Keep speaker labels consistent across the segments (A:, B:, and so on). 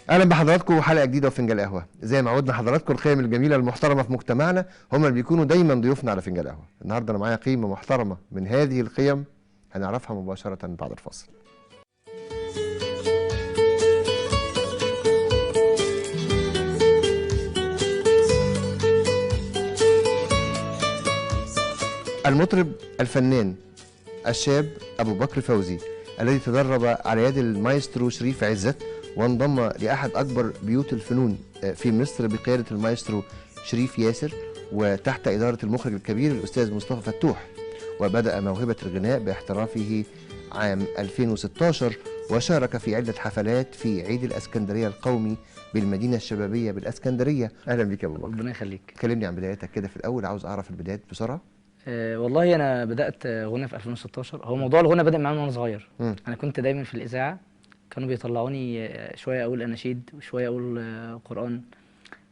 A: اهلا بحضراتكم وحلقه جديده وفنجان قهوه. زي ما عودنا حضراتكم، القيم الجميله المحترمه في مجتمعنا هم اللي بيكونوا دايما ضيوفنا على فنجان قهوه. النهارده انا معايا قيمه محترمه من هذه القيم، هنعرفها مباشره بعد الفاصل. المطرب الفنان الشاب ابو بكر فوزي الذي تدرب على يد المايسترو شريف عزت وانضم لأحد أكبر بيوت الفنون في مصر بقيادة المايسترو شريف ياسر وتحت إدارة المخرج الكبير الأستاذ مصطفى فتوح، وبدأ موهبة الغناء باحترافه عام 2016 وشارك في عدة حفلات في عيد الإسكندرية القومي بالمدينة الشبابية بالإسكندرية. أهلا بك يا أبو بكر.
B: ربنا يخليك.
A: كلمني عن بدايتك كده في الأول، عاوز أعرف البدايات بسرعة.
B: والله انا بدات غنى في 2016. هو موضوع الغنى بدا معايا وانا صغير. انا كنت دايما في الاذاعه، كانوا بيطلعوني شويه اقول اناشيد وشويه اقول قران،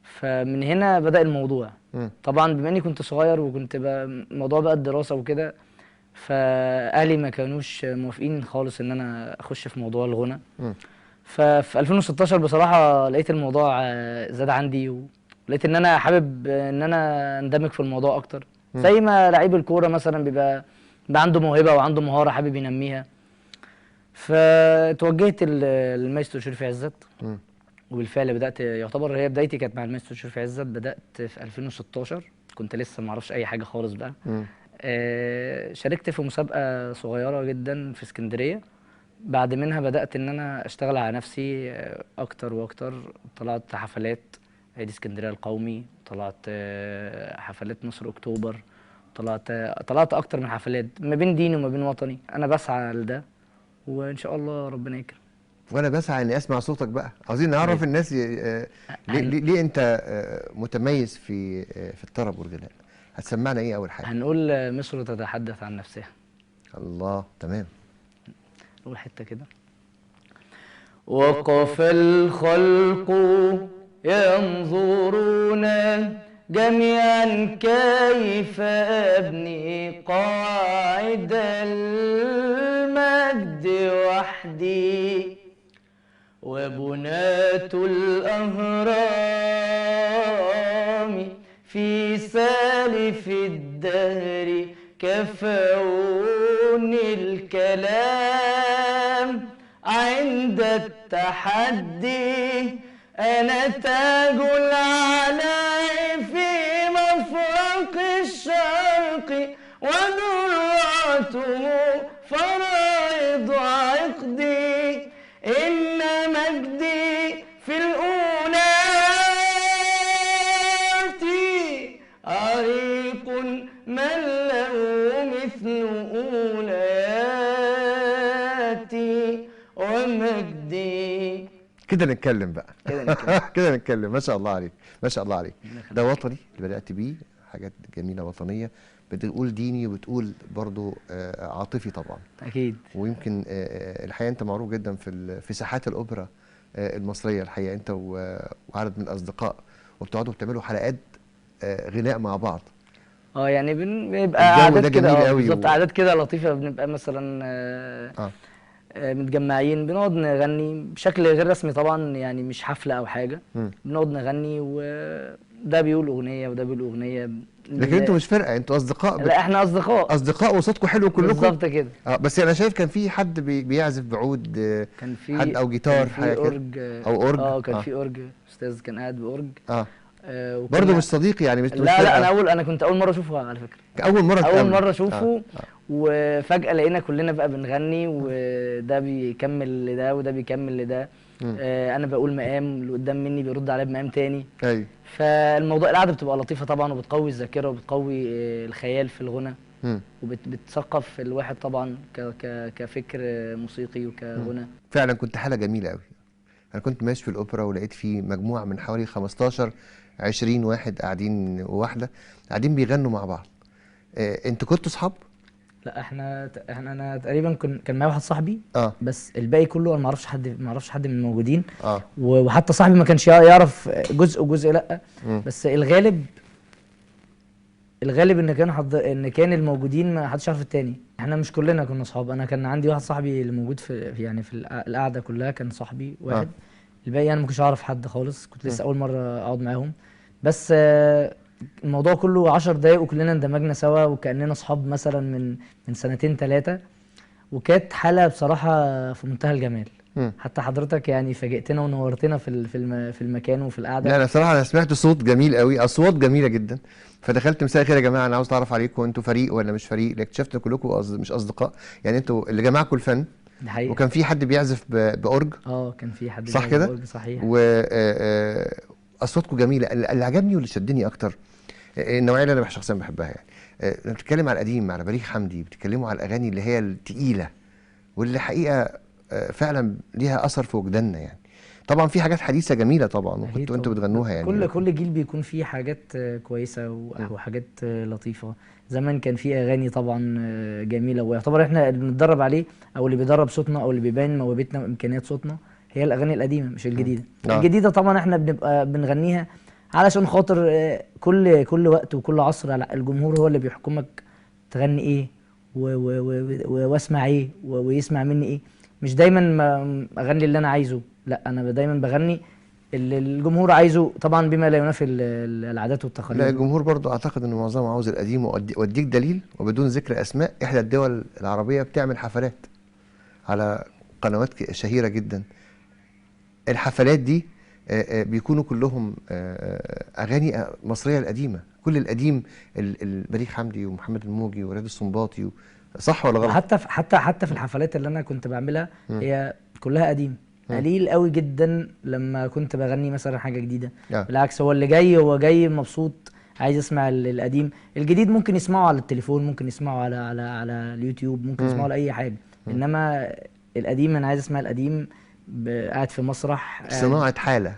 B: فمن هنا بدا الموضوع. طبعا بما اني كنت صغير وكنت الموضوع بقى الدراسه وكده، فاهلي ما كانوش موافقين خالص ان انا اخش في موضوع الغنى. ففي 2016 بصراحه لقيت الموضوع زاد عندي، ولقيت ان انا حابب ان انا اندمج في الموضوع اكتر. زي ما لعيب الكوره مثلا بيبقى عنده موهبه وعنده مهاره حابب ينميها. فتوجهت للمايسترو شريف عزت، وبالفعل بدات. يعتبر هي بدايتي كانت مع المايسترو شريف عزت، بدات في 2016. كنت لسه ما اعرفش اي حاجه خالص بقى. شاركت في مسابقه صغيره جدا في اسكندريه. بعد منها بدات ان انا اشتغل على نفسي اكتر واكتر. طلعت حفلات عيد اسكندريه القومي، طلعت حفلات مصر اكتوبر، طلعت اكتر من حفلات ما بين ديني وما بين وطني. انا بسعى لده وان شاء الله ربنا يكرم.
A: وانا بسعى اني اسمع صوتك بقى. عاوزين نعرف الناس ليه انت متميز في الطرب والغناء. هتسمعنا ايه اول حاجه؟
B: هنقول مصر تتحدث عن نفسها.
A: الله، تمام.
B: نقول حته كده. وقف الخلق ينظرون جميعا كيف أبني قاعد المجد وحدي، وبناة الأهرام في سالف الدهر كفوني الكلام عند التحدي. أنا تاج العلاء في مفرق الشرق، وذراته فرائض عقدي. إن مجدي في الأولات عريق من له مثل أولياتي، ومجدي.
A: كده نتكلم بقى. كده نتكلم. ما شاء الله عليك، ما شاء الله عليك. ده وطني اللي بدأت بيه، حاجات جميلة وطنية. بتقول ديني وبتقول برضو عاطفي طبعا.
B: أكيد.
A: ويمكن الحقيقة أنت معروف جدا في ساحات الأوبرا المصرية. الحقيقة أنت وعدد من الأصدقاء، وبتقعدوا بتعملوا حلقات غناء مع بعض.
B: يعني بنبقى قعدات كده. بالظبط، قعدات كده لطيفة. بنبقى مثلا متجمعين بنقعد نغني بشكل غير رسمي طبعا، يعني مش حفلة او حاجة. بنقعد نغني وده بيقول اغنية وده بيقول اغنية.
A: لكن انتوا مش فرقة، انتوا اصدقاء.
B: لا، احنا اصدقاء
A: وصوتكم حلو كلكم.
B: بالظبط كده.
A: بس انا شايف كان في حد بيعزف بعود،
B: كان في
A: حد او جيتار، حاجة كده
B: او
A: اورج.
B: كان في اورج، استاذ كان قاعد باورج.
A: برضه مش صديقي يعني، مش
B: لا انا كنت اول مرة اشوفه على فكرة.
A: اول مرة
B: اشوفه. وفجأة لقينا كلنا بقى بنغني، وده بيكمل لده وده بيكمل لده. انا بقول مقام، اللي قدام مني بيرد عليا بمقام تاني.
A: ايوه.
B: فالموضوع القعده بتبقى لطيفه طبعا، وبتقوي الذاكره وبتقوي الخيال في الغنى، وبتثقف الواحد طبعا كفكر موسيقي وكغنى.
A: فعلا كنت حاله جميله قوي. انا كنت ماشي في الاوبرا ولقيت في مجموعه من حوالي 15 20 واحد قاعدين، وواحده قاعدين بيغنوا مع بعض. انتوا كنتوا اصحاب؟
B: لا، انا تقريبا كان معايا واحد صاحبي. بس الباقي كله انا ما اعرفش حد من الموجودين. وحتى صاحبي ما كانش يعرف جزء لا. بس الغالب ان كان الموجودين ما حدش يعرف التاني. احنا مش كلنا كنا اصحاب. انا كان عندي واحد صاحبي اللي موجود في القعده كلها كان صاحبي واحد. الباقي انا ما كنتش اعرف حد خالص، كنت لسه اول مره اقعد معاهم. بس الموضوع كله 10 دقايق وكلنا اندمجنا سوا وكاننا اصحاب مثلا من سنتين 3. وكانت حاله بصراحه في منتهى الجمال. حتى حضرتك يعني فاجئتنا ونورتنا في المكان وفي القعده.
A: لا انا صراحه انا سمعت صوت جميل قوي، اصوات جميله جدا، فدخلت مساء الخير يا جماعه انا عاوز اتعرف عليكم، انتوا فريق ولا مش فريق؟ اكتشفت ان كلكم مش اصدقاء، يعني انتوا اللي جمعكم الفن.
B: دي حقيقه.
A: وكان في حد بيعزف باورج،
B: كان في حد
A: صح كده؟
B: بيعمل صحيح.
A: واصواتكم جميله. اللي عجبني واللي شدني اكتر النوعيه اللي انا شخصيا بحبها، يعني لما بتتكلم على القديم، على بليغ حمدي، بتتكلموا على الاغاني اللي هي التقيله واللي حقيقه فعلا ليها اثر في وجداننا. يعني طبعا في حاجات حديثه جميله طبعا وكنتوا انتوا بتغنوها يعني.
B: كل جيل بيكون فيه حاجات كويسه وحاجات لطيفه. زمان كان فيه اغاني طبعا جميله، ويعتبر احنا اللي بنتدرب عليه او اللي بيدرب صوتنا او اللي بيبين موهبتنا وامكانيات صوتنا هي الاغاني القديمه مش الجديده. الجديده طبعا احنا بنبقى بنغنيها علشان خاطر كل وقت وكل عصر الجمهور هو اللي بيحكمك تغني ايه واسمع ايه ويسمع مني ايه. مش دايما اغني اللي انا عايزه، لا انا دايما بغني اللي الجمهور عايزه، طبعا بما لا ينافي العادات والتقاليد.
A: لا الجمهور برضو اعتقد ان معظمه عاوز القديم. واديك دليل وبدون ذكر اسماء، احدى الدول العربيه بتعمل حفلات على قنوات شهيره جدا. الحفلات دي بيكونوا كلهم اغاني مصريه القديمه، كل القديم، بليغ حمدي ومحمد الموجي ورياض السنباطي صح ولا غلط؟
B: حتى في الحفلات اللي انا كنت بعملها هي كلها قديم. قليل قوي جدا لما كنت بغني مثلا حاجه جديده. بالعكس هو اللي جاي مبسوط عايز يسمع القديم. الجديد ممكن يسمعه على التليفون، ممكن يسمعه على اليوتيوب، ممكن يسمعه على اي حاجه. انما القديم انا عايز اسمع القديم قاعد في مسرح،
A: صناعه حاله،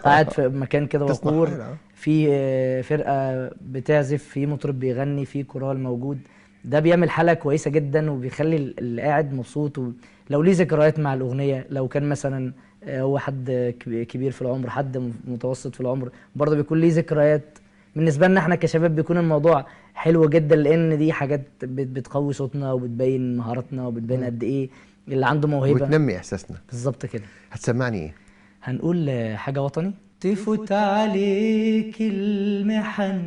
B: قاعد في مكان كده وقور، في فرقه بتعزف، في مطرب بيغني، في كورال موجود. ده بيعمل حالة كويسة جدا وبيخلي اللي قاعد مبسوط. لو ليه ذكريات مع الأغنية، لو كان مثلا هو حد كبير في العمر، حد متوسط في العمر، برضه بيكون ليه ذكريات. بالنسبة لنا احنا كشباب بيكون الموضوع حلو جدا، لأن دي حاجات بتقوي صوتنا وبتبين مهاراتنا وبتبين قد إيه اللي عنده موهبة
A: وبتنمي إحساسنا.
B: بالظبط كده.
A: هتسمعني إيه؟
B: هنقول حاجة وطني. تفوت عليك المحن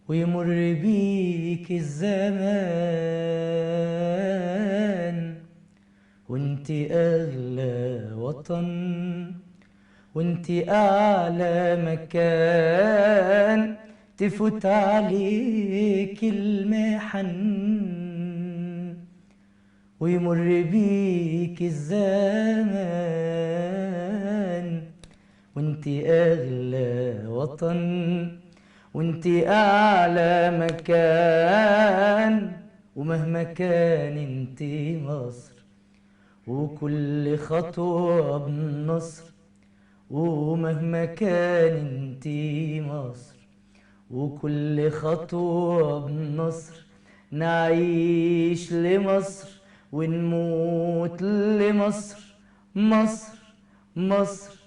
B: ويمر بيك الزمان، وانت اغلى وطن وانت اعلى مكان. تفوت عليك المحن ويمر بيك الزمان، وانت اغلى وطن وانت اعلى مكان. ومهما كان انت مصر وكل خطوة بنصر. ومهما كان انت مصر وكل خطوة بنصر. نعيش لمصر ونموت لمصر. مصر مصر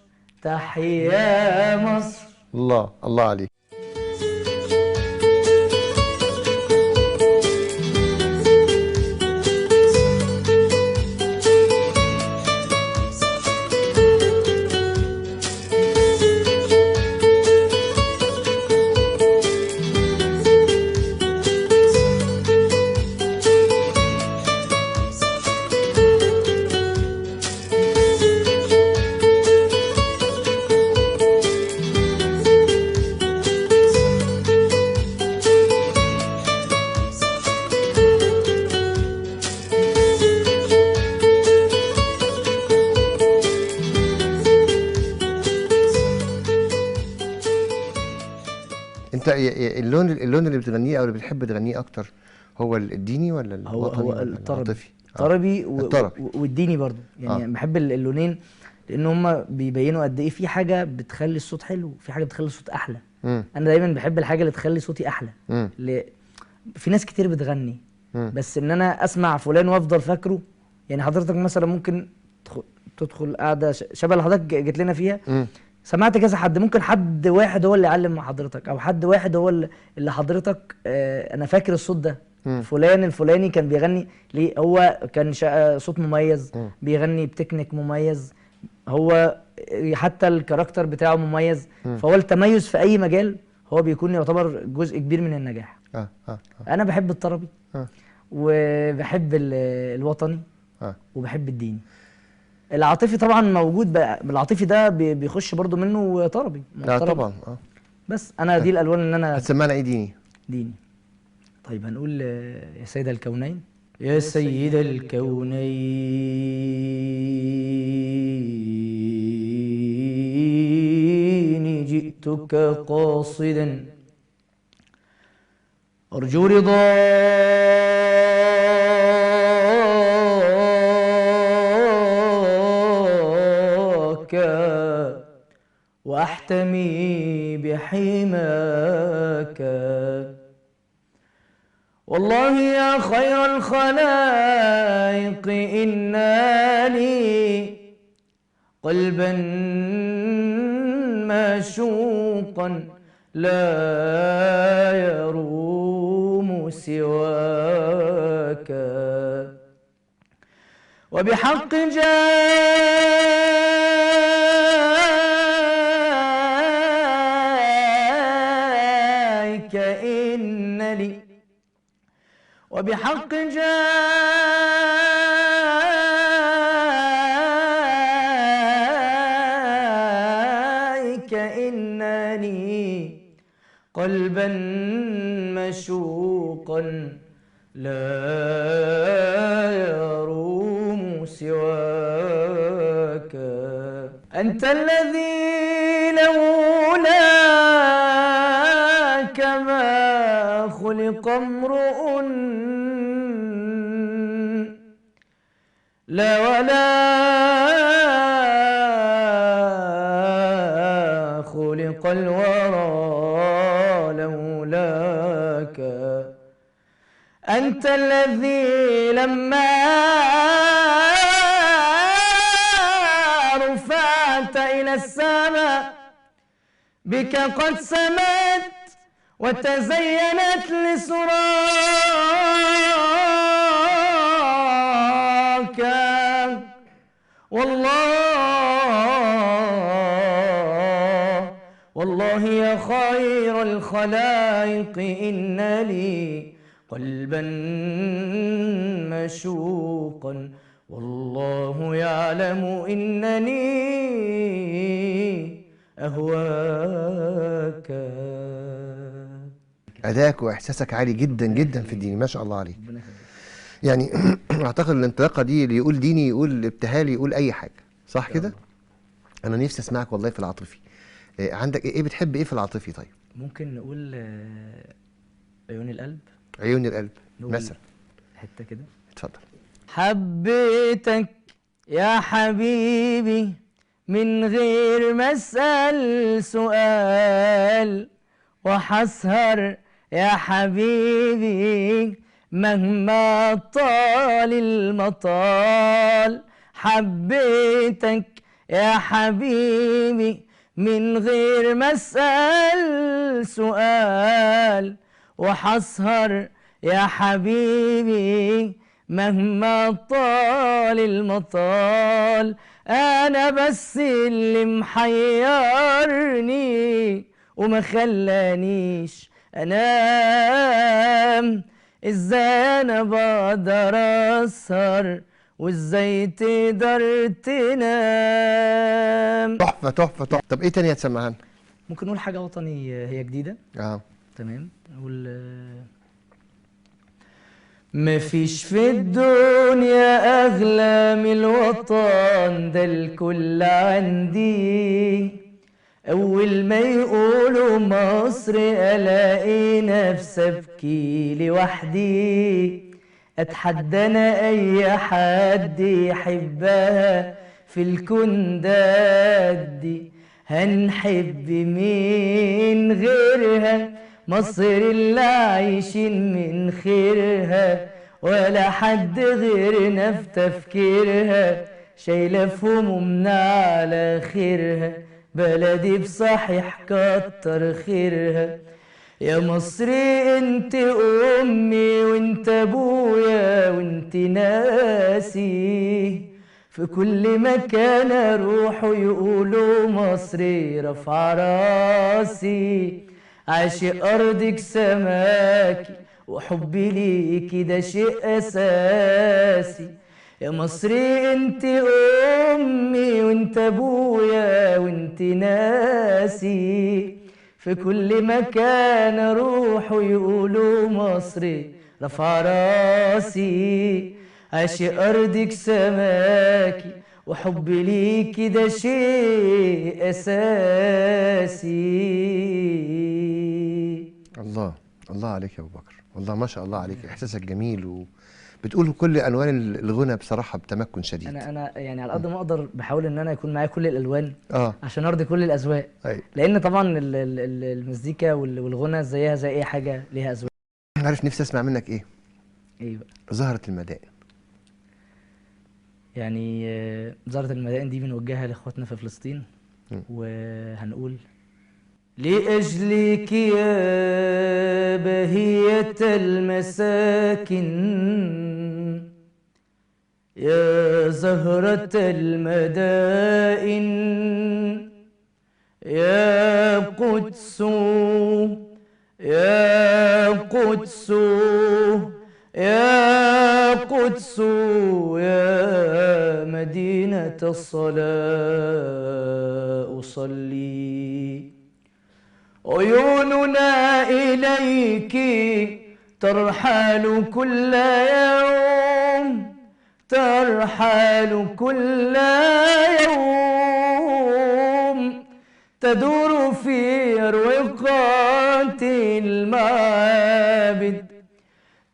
B: تحيا مصر.
A: الله الله عليك. انت اللون اللي بتغنيه او اللي بتحب تغنيه اكتر هو الديني ولا الوطني
B: هو
A: ولا العاطفي؟
B: الطربي والديني برضو يعني. بحب اللونين لان هم بيبينوا قد ايه في حاجه بتخلي الصوت حلو وفي حاجه بتخلي الصوت احلى. انا دايما بحب الحاجه اللي تخلي صوتي احلى. في ناس كتير بتغني بس ان انا اسمع فلان وافضل فاكره. يعني حضرتك مثلا ممكن تدخل قاعده شبه اللي حضرتك جيت لنا فيها، سمعت كذا حد، ممكن حد واحد هو اللي علم مع حضرتك او حد واحد هو اللي حضرتك انا فاكر الصوت ده فلان الفلاني كان بيغني ليه، هو كان صوت مميز، بيغني بتكنيك مميز، هو حتى الكاركتر بتاعه مميز. فهو التميز في اي مجال هو بيكون يعتبر جزء كبير من النجاح. انا بحب الطربي وبحب الوطني وبحب الديني. العاطفي طبعا موجود بقى، العاطفي ده بيخش برضو منه طربي.
A: طبعا.
B: بس انا دي الالوان اللي انا
A: هتسمعنا ايه ديني؟
B: ديني. طيب هنقول يا سيد الكونين. يا سيد الكونين جئتك قاصدا أرجو رضاك وأحتمي بحماك، والله يا خير الخلائق إن لي قلبا معشوقا لا يروم سواك، وبحق جايك إن لي، وبحق جايك إنني قلبا مشوقا لا يروم سواك، أنت الذي لولاك ما خلق امرؤ، لا ولا خلق الورى لولاك، أنت الذي لما رفعت إلى السماء بك قد سمت وتزينت لسراك، والله يا خير الخلائق إن لي قلبا مشوقا، والله يعلم إنني أهواك.
A: أداك وإحساسك عالي جدا جدا في الديني، ما شاء الله عليك. يعني أعتقد الانطلاقة دي اللي يقول ديني يقول ابتهالي يقول أي حاجة، صح كده؟ أنا نفسي أسمعك والله في العاطفي. عندك إيه بتحب إيه في العاطفي طيب؟
B: ممكن نقول عيون القلب.
A: عيون القلب مثلا،
B: حتة كده.
A: اتفضل.
B: حبيتك يا حبيبي من غير ما اسأل سؤال، وحسهر يا حبيبي مهما طال المطال. حبيتك يا حبيبي من غير ما اسأل سؤال، وحسهر يا حبيبي مهما طال المطال. انا بس اللي محيرني وما خلانيش انام، ازاي انا بقدر اسهر وازاي تقدر تنام.
A: تحفة تحفة تحفة. طب ايه تاني هتسمعها لنا؟
B: ممكن نقول حاجة وطني هي جديدة.
A: تمام.
B: نقول مفيش في الدنيا أغلى من الوطن ده، الكل عندي. أول ما يقولوا مصر ألاقي نفسي أبكي لوحدي. أتحدى أنا أي حد يحبها في الكون ده دي، هنحب مين غيرها؟ مصر اللي عايشين من خيرها، ولا حد غيرنا في تفكيرها، شايلة في همومنا على خيرها، بلدي بصحيح كتر خيرها. يا مصري انت امي وانت ابويا وانت ناسي، في كل مكان اروح يقولوا مصري رفع راسي، عاشق ارضك سماكي وحبي ليكي ده شيء اساسي. يا مصري انت امي وانت ابويا وانت ناسي، في كل مكان اروح يقولوا مصري رفع راسي، عاشق ارضك سماكي وحبي ليكي ده شيء اساسي.
A: الله الله عليك يا ابو بكر، والله ما شاء الله عليك، احساسك جميل وبتقول كل الوان الغنى بصراحه بتمكن شديد.
B: انا يعني على قد ما اقدر بحاول ان انا يكون معايا كل الالوان
A: اه
B: عشان ارضي كل الاذواق.
A: اي
B: لان طبعا المزيكا والغنى زيها زي اي حاجه ليها اذواق.
A: عارف نفسي اسمع منك ايه؟
B: ايه بقى؟
A: زهرة المدائن.
B: يعني زهرة المدائن دي بنوجهها لاخواتنا في فلسطين،
A: م.
B: وهنقول: لأجلك يا بهية المساكن، يا زهرة المدائن، يا قدس يا قدس يا قدس يا مدينة الصلاة أصلي. عيوننا إليك ترحل كل يوم، ترحل كل يوم، تدور في أروقات المعابد،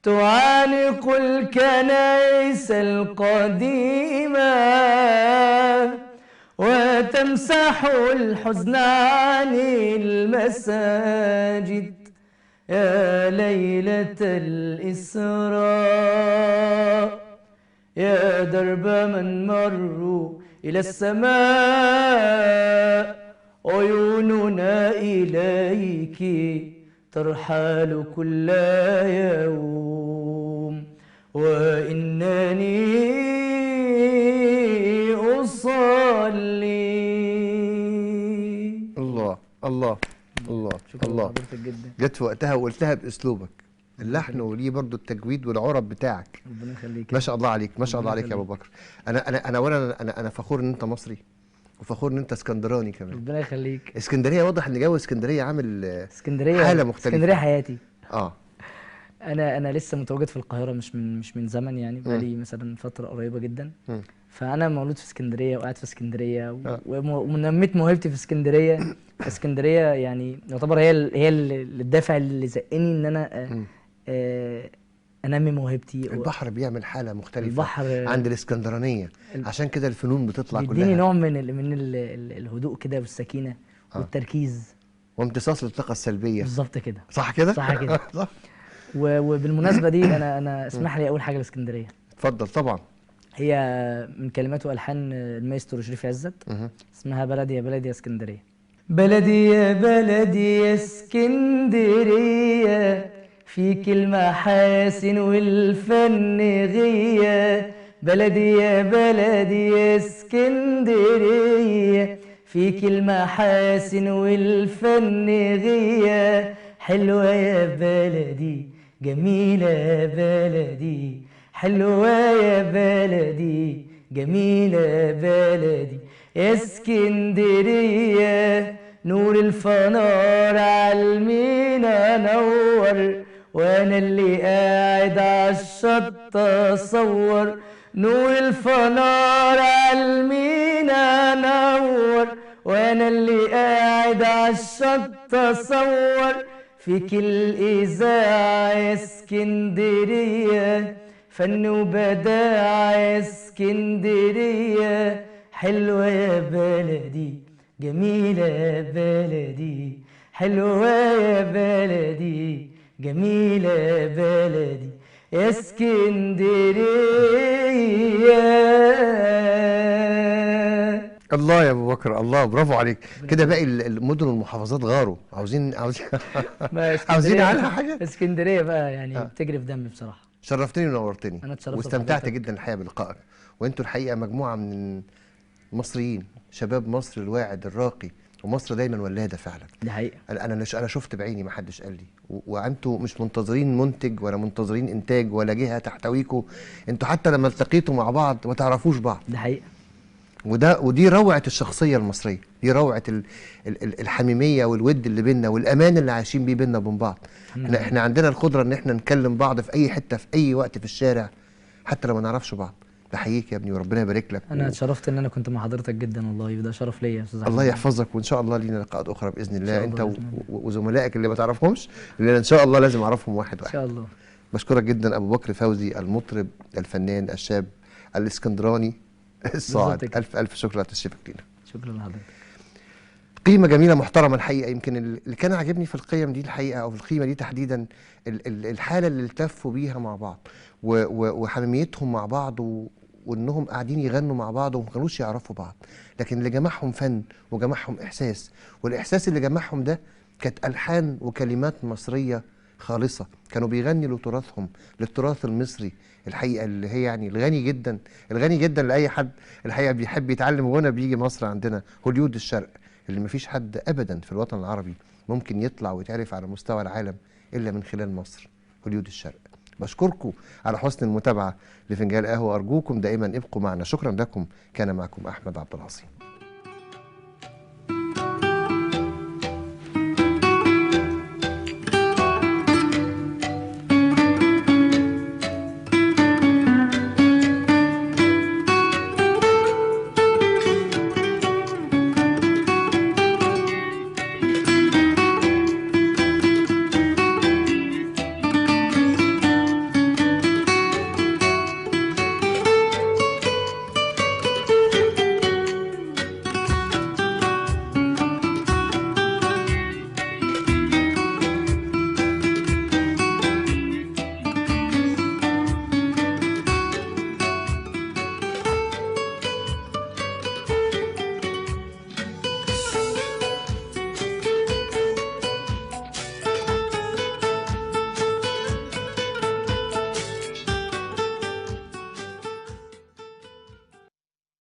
B: تعانق الكنائس القديمة، وتمسح الحزن عن المساجد. يا ليلة الإسراء، يا درب من مروا إلى السماء، عيوننا إليك ترحل كل يوم، وإنني أصلي.
A: الله الله الله
B: شكرا
A: الله.
B: لحضرتك جدا.
A: جت في وقتها وقلتها باسلوبك، اللحن وليه برضو التجويد والعرب بتاعك.
B: ربنا يخليك.
A: ما شاء الله عليك، ما شاء الله
B: ربنا
A: عليك يا ابو بكر. انا اولا انا فخور ان انت مصري، وفخور ان انت اسكندراني كمان.
B: ربنا يخليك.
A: اسكندريه واضح ان جو اسكندريه عامل
B: اسكندريه
A: حاله مختلفه.
B: اسكندريه حياتي.
A: اه
B: انا لسه متواجد في القاهره مش من زمن، يعني بقالي مثلا فتره قريبه جدا. فانا مولود في اسكندريه وقاعد في اسكندريه ونميت موهبتي في اسكندريه. اسكندريه يعني يعتبر هي الدافع اللي زقني ان انا انمي موهبتي.
A: البحر بيعمل حاله مختلفه
B: البحر
A: عند الاسكندرانيه، عشان كده الفنون بتطلع كلها
B: بيديني نوع من الهدوء كده والسكينه والتركيز
A: وامتصاص للطاقه السلبيه.
B: بالظبط كده.
A: صح كده؟
B: صح كده.
A: صح.
B: وبالمناسبه دي انا اسمح لي اقول حاجه لاسكندريه.
A: اتفضل. طبعا.
B: هي من كلمات والحان المايسترو شريف عزت، اسمها بلدي يا بلدي يا اسكندريه. بلدي يا بلدي يا اسكندريه، فيك المحاسن والفن غيه. بلدي يا بلدي يا اسكندريه، فيك المحاسن والفن غيه. حلوه يا بلدي جميله يا بلدي، حلوة يا بلدي جميلة يا بلدي يا اسكندرية. نور الفنار عالمينا نور، وانا اللي قاعد عالشط اصور. نور الفنار عالمينا نور، وانا اللي قاعد عالشط اصور. فيك الإذاعة يا اسكندرية، فن وبداعة يا اسكندرية. حلوة يا بلدي جميلة يا بلدي، حلوة يا بلدي جميلة يا بلدي يا اسكندرية.
A: الله يا ابو بكر، الله، برافو عليك. كده باقي المدن والمحافظات غاروا، عاوزين
B: ما
A: عاوزين
B: اسكندريه
A: عنها حاجه.
B: اسكندريه بقى يعني بتجري في دمي بصراحه.
A: شرفتني ونورتني،
B: انا اتشرفت
A: واستمتعت
B: بحضرتك.
A: جدا الحقيقه بلقائك. وانتوا الحقيقه مجموعه من المصريين، شباب مصر الواعد الراقي، ومصر دايما ولاده فعلا.
B: دي حقيقه.
A: انا شفت بعيني، ما حدش قال لي. وانتوا مش منتظرين منتج ولا منتظرين انتاج ولا جهه تحتويكوا. انتوا حتى لما التقيتوا مع بعض ما تعرفوش بعض.
B: دي حقيقه.
A: ودي روعه الشخصيه المصريه، دي روعه الحميميه والود اللي بينا، والامان اللي عايشين بيه بينا وبين بعض. احنا عندنا القدره ان احنا نكلم بعض في اي حته في اي وقت في الشارع، حتى لو ما نعرفش بعض. بحييك يا ابني وربنا يبارك لك.
B: انا اتشرفت ان انا كنت مع حضرتك جدا والله، وده شرف ليا يا استاذ احمد.
A: الله يحفظك، وان شاء الله لينا لقاءات اخرى باذن الله، انت
B: الله بإذن الله.
A: وزملائك اللي ما تعرفهم، اللي ان شاء الله لازم اعرفهم واحد
B: ان
A: واحد.
B: شاء الله.
A: بشكرك جدا ابو بكر فوزي، المطرب الفنان الشاب الاسكندراني الصاعد.
B: بالظبط كده.
A: الف الف شكر على تشريفك لينا.
B: شكرا لحضرتك.
A: قيمة جميلة محترمة الحقيقة. يمكن اللي كان عاجبني في القيم دي الحقيقة، أو في القيمة دي تحديدا، الحالة اللي التفوا بيها مع بعض، وحميميتهم مع بعض، وإنهم قاعدين يغنوا مع بعض وما كانوش يعرفوا بعض، لكن اللي جمعهم فن وجمعهم إحساس، والإحساس اللي جمعهم ده كانت ألحان وكلمات مصرية خالصة. كانوا بيغني لتراثهم، للتراث المصري الحقيقة، اللي هي يعني الغني جدا، الغني جدا لأي حد الحقيقة بيحب يتعلم غنى بيجي مصر. عندنا هوليود الشرق، اللي مفيش حد ابدا في الوطن العربي ممكن يطلع ويتعرف على مستوى العالم الا من خلال مصر، هوليود الشرق. بشكركم على حسن المتابعه لفنجان قهوه، ارجوكم دائما ابقوا معنا. شكرا لكم، كان معكم احمد عبد العظيم.